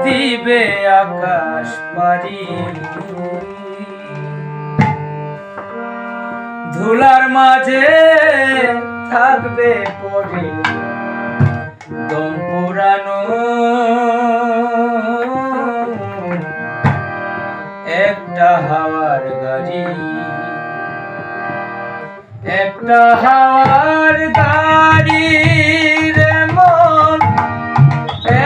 দিবে আকাশ পারি, ধুলার মাঝে থাকবে পরে দম পুরানো একটা হাওয়ার গাড়ি, একটা হাওয়ার গাড়ি রে মন,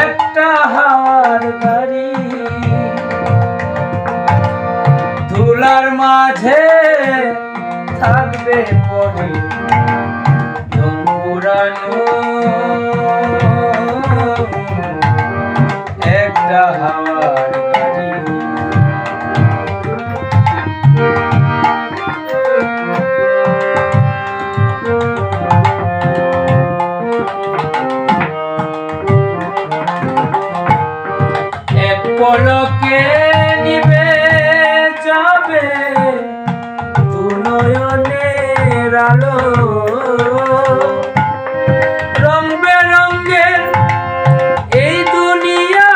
একটা হাওয়ার গাড়ি। ধুলার মাঝে থাকবে পরে দম পুরানো একটা হাওয়ার গাড়ি। এক পলকে নিবে যাবে দু নয়নের আলো, রং বেরঙের এই দুনিয়া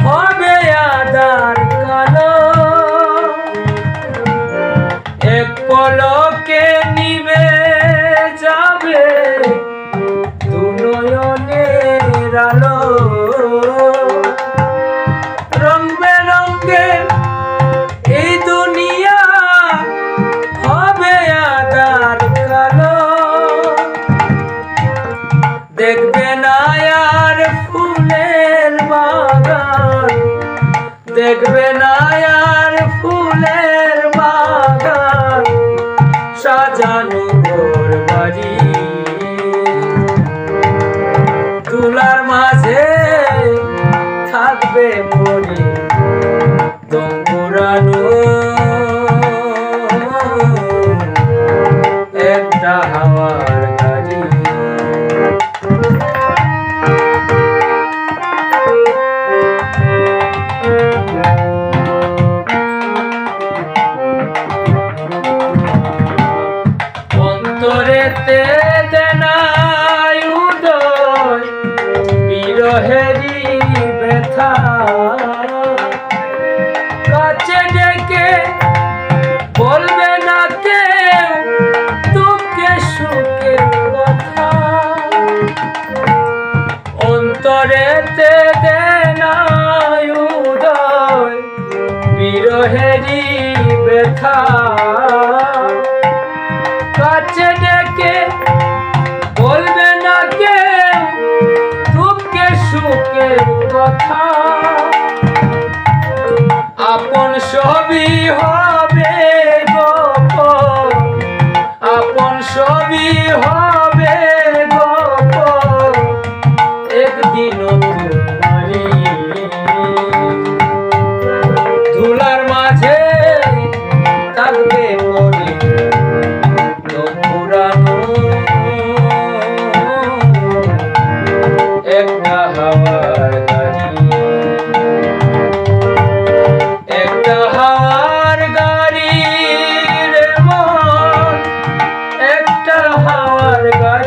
হবে আঁধার কালো। এক পলকে নিবে যাবে দু নয়নের আলো, রং বেরঙের এই দুনিয়া হবে আঁধার কালো। দেখবে না আর ফুলের বাগান, দেখবে না আর ফুলের বাগান, সাজানো ঘর বাড়ি। তুলার মাঝে থাকবে পরে দম পুরানো একটা হাওয়ার গাড়ি। অন্তরেতে দেনাই উদয় বিরহেরি ব্যথা, কাছে ডেকে বলবে না কেউ দুঃখে সুখের কথা। অন্তরেতে দেনাই উদয় বিরহেরি ব্যথা, কাছে ডেকে বলবে না কেউ দুঃখে সুখের কথা। আপন সবই হবে গোপন, আপন সবই হবে গোপন, একদিনও তোমারই। ধুলার মাঝে থাকবে পরে দম পুরানো একটা হাওয়ার গাড়ি, একটা হাওয়ার গাড়ি রে মন, একটা হাওয়ার গাড়ি।